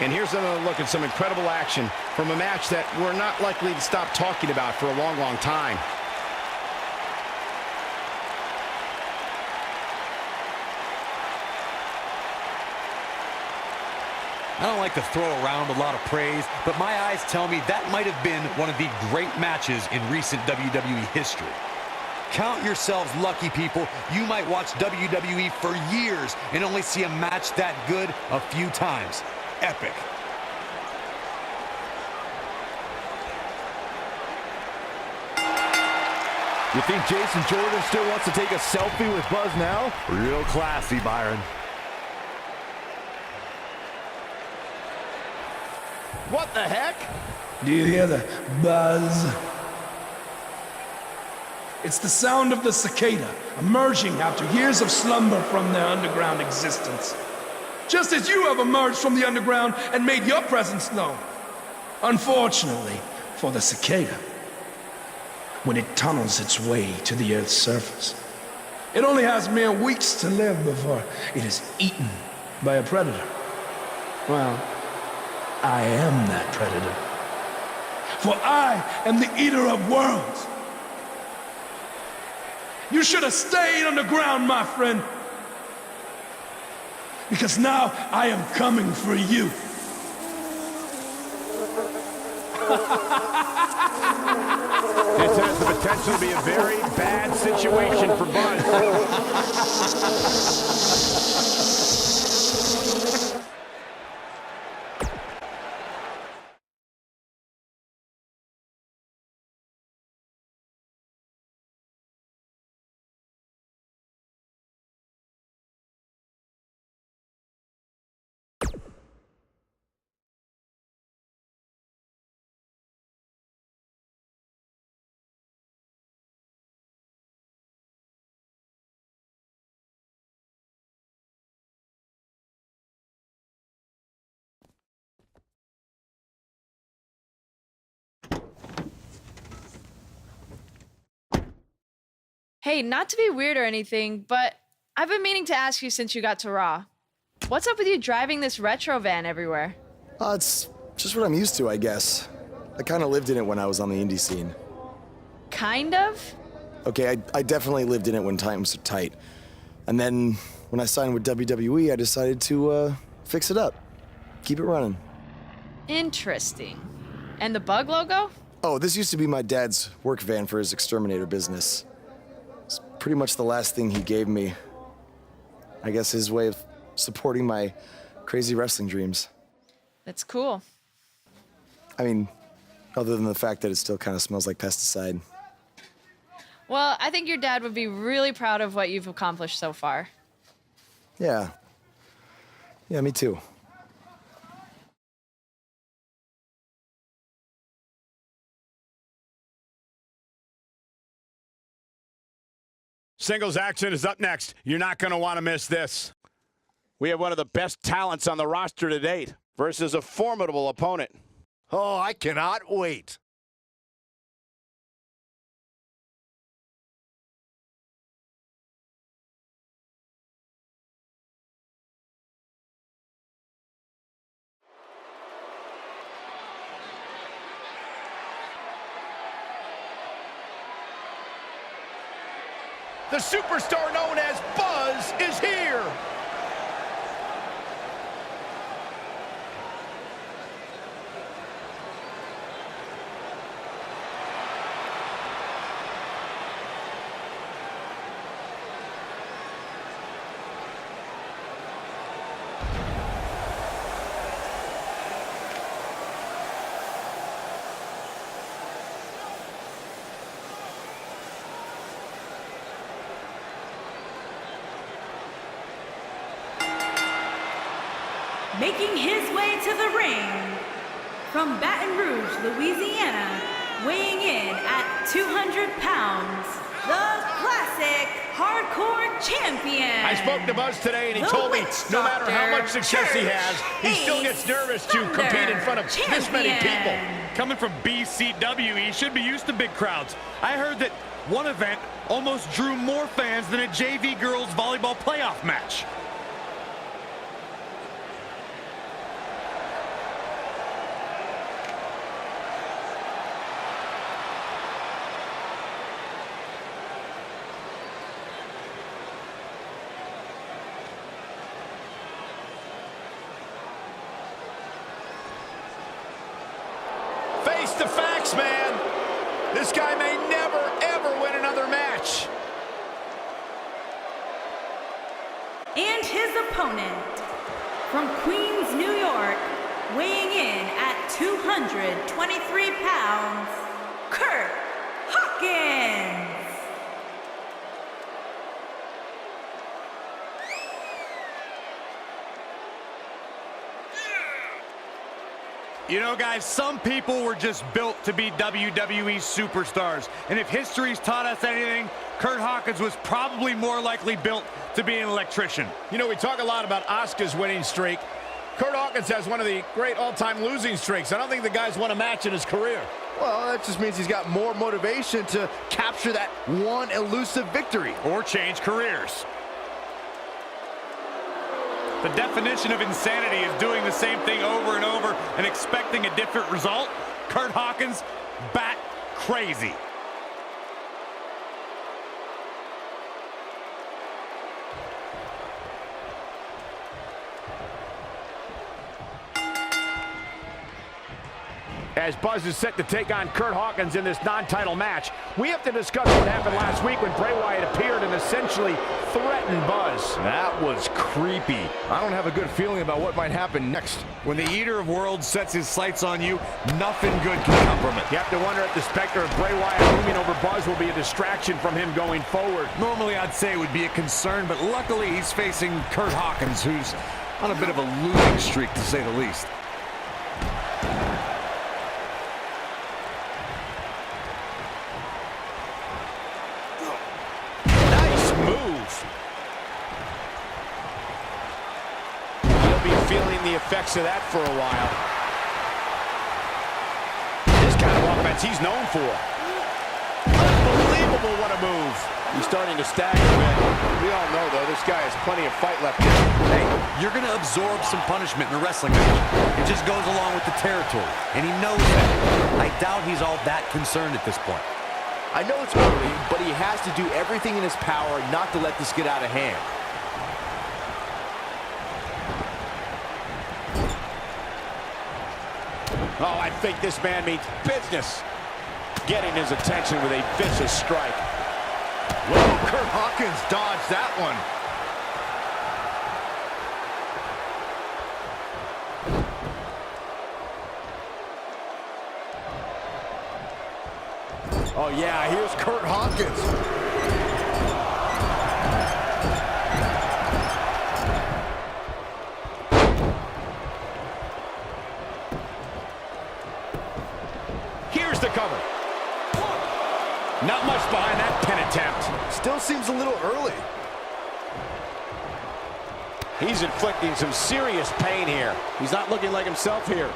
And here's another look at some incredible action from a match that we're not likely to stop talking about for a long, long time. I don't like to throw around a lot of praise, but my eyes tell me that might have been one of the great matches in recent WWE history. Count yourselves lucky, people. You might watch WWE for years and only see a match that good a few times. Epic. You think Jason Jordan still wants to take a selfie with Buzz now? Real classy, Byron. What the heck? Do you hear the buzz? It's the sound of the cicada emerging after years of slumber from their underground existence. Just as you have emerged from the underground and made your presence known. Unfortunately for the cicada, when it tunnels its way to the Earth's surface, it only has mere weeks to live before it is eaten by a predator. Well, I am that predator. For I am the eater of worlds. You should have stayed underground, my friend. Because now I am coming for you. This has the potential to be a very bad situation for Buzz. Hey, not to be weird or anything, but I've been meaning to ask you since you got to Raw. What's up with you driving this retro van everywhere? It's just what I'm used to, I guess. I kind of lived in it when I was on the indie scene. Kind of? Okay, I definitely lived in it when times were tight. And then when I signed with WWE, I decided to fix it up. Keep it running. Interesting. And the bug logo? Oh, this used to be my dad's work van for his exterminator business. It's pretty much the last thing he gave me. I guess his way of supporting my crazy wrestling dreams. That's cool. I mean, other than the fact that it still kind of smells like pesticide. Well, I think your dad would be really proud of what you've accomplished so far. Yeah. Yeah, me too. Singles action is up next. You're not going to want to miss this. We have one of the best talents on the roster to date versus a formidable opponent. Oh, I cannot wait. The superstar known as Buzz is here. Making his way to the ring, from Baton Rouge, Louisiana, weighing in at 200 pounds, the classic Hardcore Champion. I spoke to Buzz today, and he told me no matter how much success he has, he still gets nervous to compete in front of this many people. Coming from BCW, he should be used to big crowds. I heard that one event almost drew more fans than a JV girls volleyball playoff match. Face the facts, man. This guy may never, ever win another match. And his opponent, from Queens, New York, weighing in at 223 pounds, Kurt Hawkins. You know, guys, some people were just built to be WWE superstars. And if history's taught us anything, Kurt Hawkins was probably more likely built to be an electrician. You know, we talk a lot about Asuka's winning streak. Kurt Hawkins has one of the great all-time losing streaks. I don't think the guy's won a match in his career. Well, that just means he's got more motivation to capture that one elusive victory. Or change careers. The definition of insanity is doing the same thing over and over and expecting a different result. Kurt Hawkins, bat crazy. As Buzz is set to take on Kurt Hawkins in this non-title match, we have to discuss what happened last week when Bray Wyatt appeared and essentially threatened Buzz. That was creepy. I don't have a good feeling about what might happen next. When the Eater of Worlds sets his sights on you, nothing good can come from it. You have to wonder if the specter of Bray Wyatt looming over Buzz will be a distraction from him going forward. Normally I'd say it would be a concern, but luckily he's facing Kurt Hawkins, who's on a bit of a losing streak, to say the least. Feeling the effects of that for a while. This kind of offense he's known for. Unbelievable, what a move. He's starting to stagger a bit. We all know, though, this guy has plenty of fight left in him. Hey, you're going to absorb some punishment in a wrestling match. It just goes along with the territory, and he knows that. I doubt he's all that concerned at this point. I know it's early, but he has to do everything in his power not to let this get out of hand. Oh, I think this man means business. Getting his attention with a vicious strike. Whoa, Kurt Hawkins dodged that one. Oh, yeah, here's Kurt Hawkins. The cover. Not much behind that pin attempt. Still seems a little early. He's inflicting some serious pain here. He's not looking like himself here.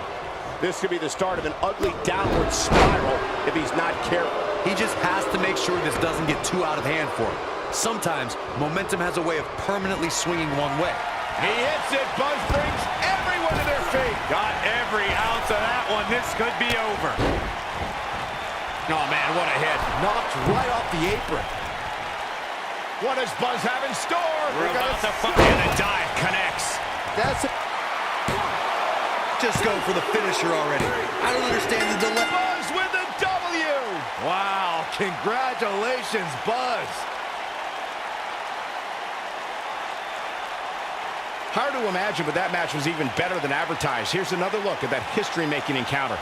This could be the start of an ugly downward spiral if he's not careful. He just has to make sure this doesn't get too out of hand for him. Sometimes momentum has a way of permanently swinging one way. He hits it. Buzz brings everyone to their feet. Got every ounce of that one. This could be over. Oh, man, what a hit. Knocked right off the apron. What does Buzz have in store? We're about to find the dive connects. That's it. Just go for the finisher already. I don't understand the delay. Buzz with a W. Wow, congratulations, Buzz. Hard to imagine, but that match was even better than advertised. Here's another look at that history-making encounter.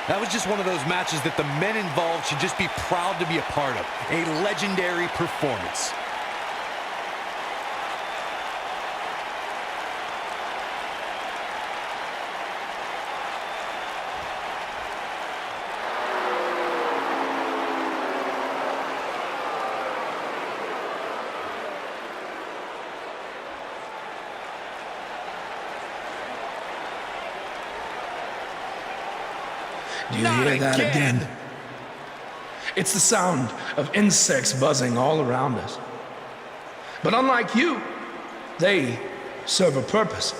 That was just one of those matches that the men involved should just be proud to be a part of. A legendary performance. Do you hear that again? It's the sound of insects buzzing all around us. But unlike you, they serve a purpose.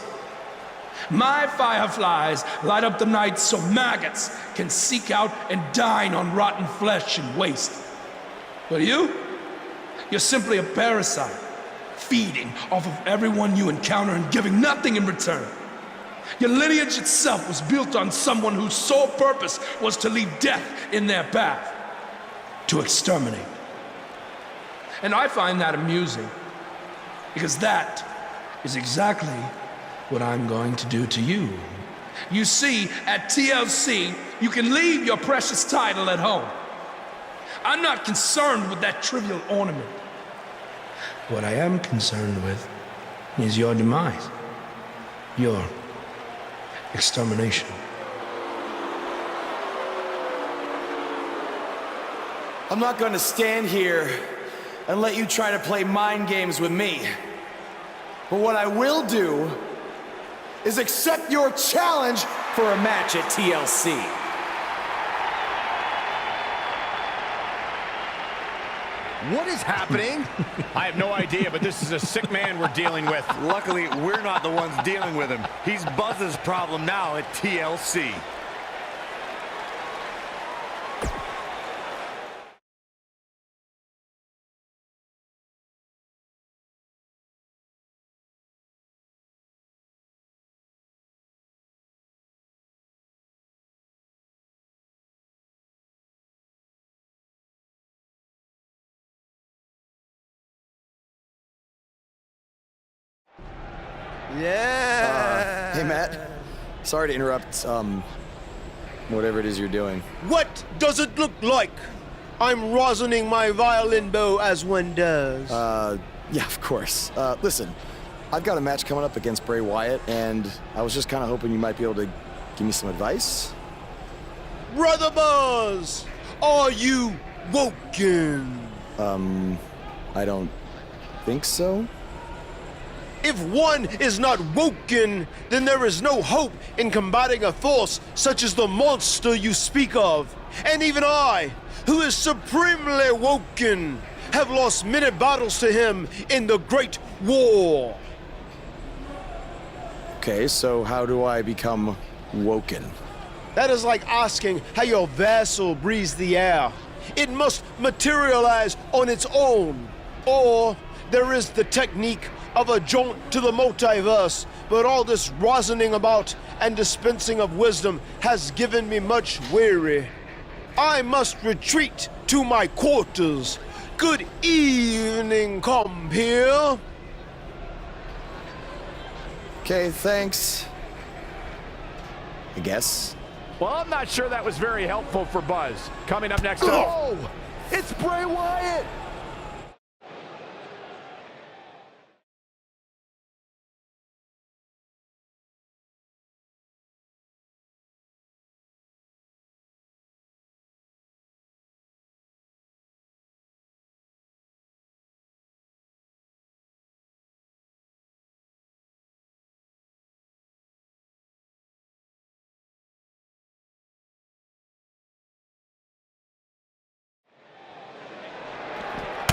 My fireflies light up the night so maggots can seek out and dine on rotten flesh and waste. But you're simply a parasite, feeding off of everyone you encounter and giving nothing in return. Your lineage itself was built on someone whose sole purpose was to leave death in their path, to exterminate. And I find that amusing, because that is exactly what I'm going to do to you. You see, at TLC, you can leave your precious title at home. I'm not concerned with that trivial ornament. What I am concerned with is your demise, your extermination. I'm not going to stand here and let you try to play mind games with me. But what I will do is accept your challenge for a match at TLC. What is happening? I have no idea, but this is a sick man we're dealing with. Luckily, we're not the ones dealing with him. He's Buzz's problem now at TLC. Yeah. Hey, Matt. Sorry to interrupt, whatever it is you're doing. What does it look like? I'm rosining my violin bow as one does. Yeah, of course. Listen, I've got a match coming up against Bray Wyatt, and I was just kind of hoping you might be able to give me some advice. Brother Buzz, are you woken? I don't think so. If one is not woken, then there is no hope in combating a force such as the monster you speak of. And even I, who is supremely woken, have lost many battles to him in the Great War. Okay, so how do I become woken? That is like asking how your vessel breathes the air. It must materialize on its own. Or there is the technique of a jaunt to the multiverse, but all this rosining about and dispensing of wisdom has given me much weary. I must retreat to my quarters. Good evening, compeer. Okay, thanks. I guess. Well, I'm not sure that was very helpful for Buzz. Coming up next up. Oh! It's Bray Wyatt!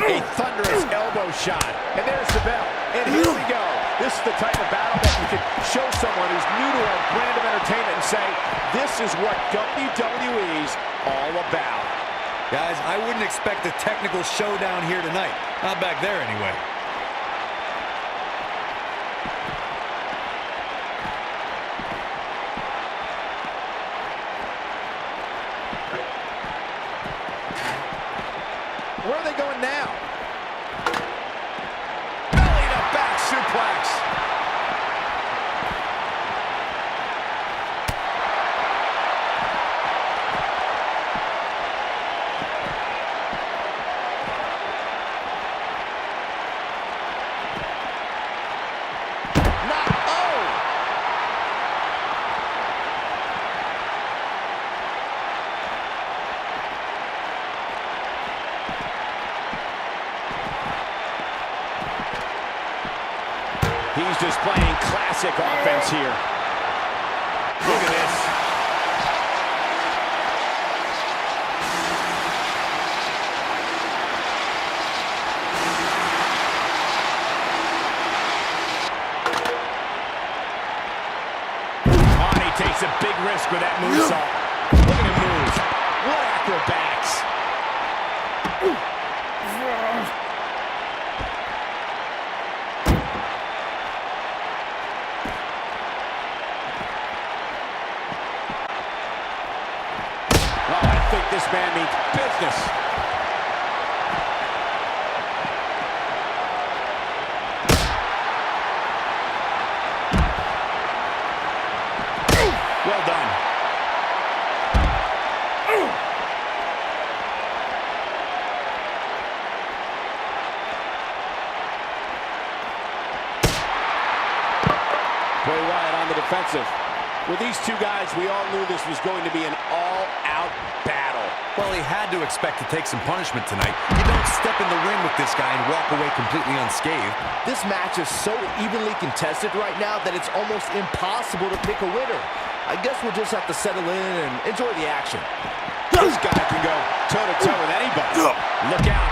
A thunderous elbow shot. And there's the bell. And here we go. This is the type of battle that you can show someone who's new to our brand of entertainment and say, this is what WWE's all about. Guys, I wouldn't expect a technical showdown here tonight. Not back there, anyway. Where are they going now? Belly to back suplex. He's displaying classic offense here. Look at this. with that moonsault. Look at him move. What acrobats. Oh, I think this man means business. Well done. Bray Wyatt on the defensive. With these two guys, we all knew this was going to be an all-out battle. Well, he had to expect to take some punishment tonight. You don't step in the ring with this guy and walk away completely unscathed. This match is so evenly contested right now that it's almost impossible to pick a winner. I guess we'll just have to settle in and enjoy the action. This guy can go toe-to-toe with anybody. Look out.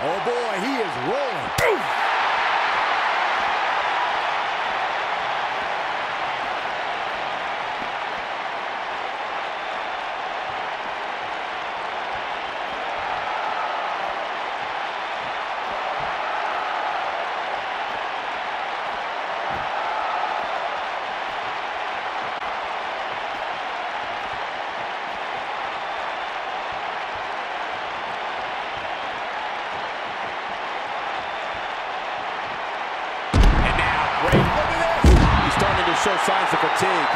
Oh boy, he is rolling. Show signs of fatigue.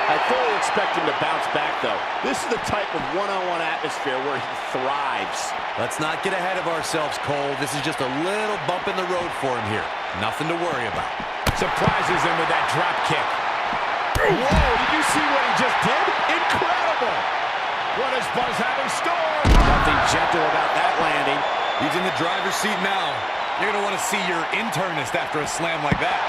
I fully expect him to bounce back, though. This is the type of one-on-one atmosphere where he thrives. Let's not get ahead of ourselves, Cole. This is just a little bump in the road for him here. Nothing to worry about. Surprises him with that drop kick. Whoa, did you see what he just did? Incredible! What does Buzz have in store? Nothing gentle about that landing. He's in the driver's seat now. You're going to want to see your internist after a slam like that.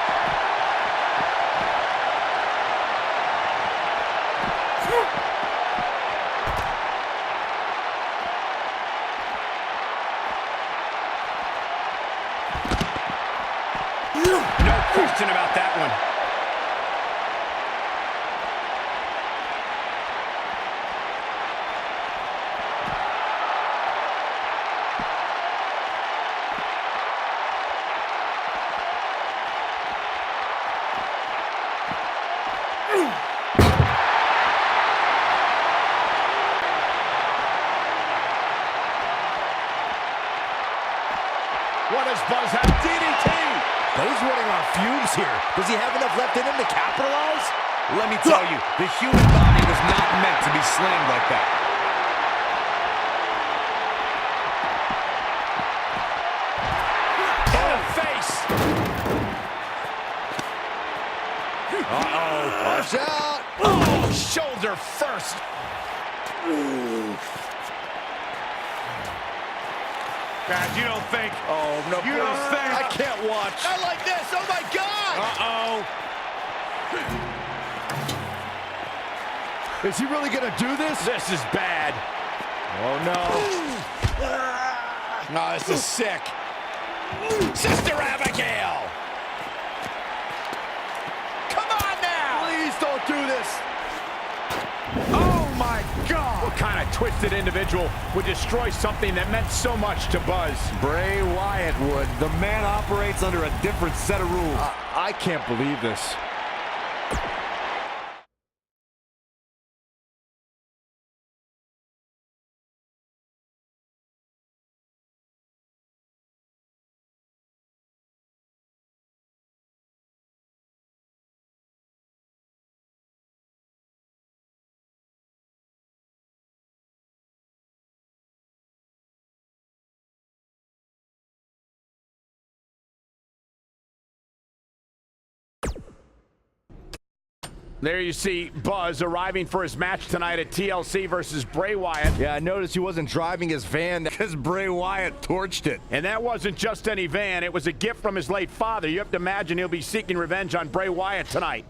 No question about that one. What does Buzz have? DDT! But he's running on fumes here. Does he have enough left in him to capitalize? Let me tell you, the human body was not meant to be slammed like that. In the face! Uh-oh. Watch out! Oh, shoulder first. Guys, you don't think. Oh, no. You don't think. I can't watch. Not like this. Oh, my God. Uh-oh. Is he really going to do this? This is bad. Oh, no. No, this is sick. Sister Abigail. Come on now. Please don't do this. Oh, my God. What kind of twisted individual would destroy something that meant so much to Buzz? Bray Wyatt would. The man operates under a different set of rules. I can't believe this. There you see Buzz arriving for his match tonight at TLC versus Bray Wyatt. Yeah, I noticed he wasn't driving his van because Bray Wyatt torched it. And that wasn't just any van. It was a gift from his late father. You have to imagine he'll be seeking revenge on Bray Wyatt tonight.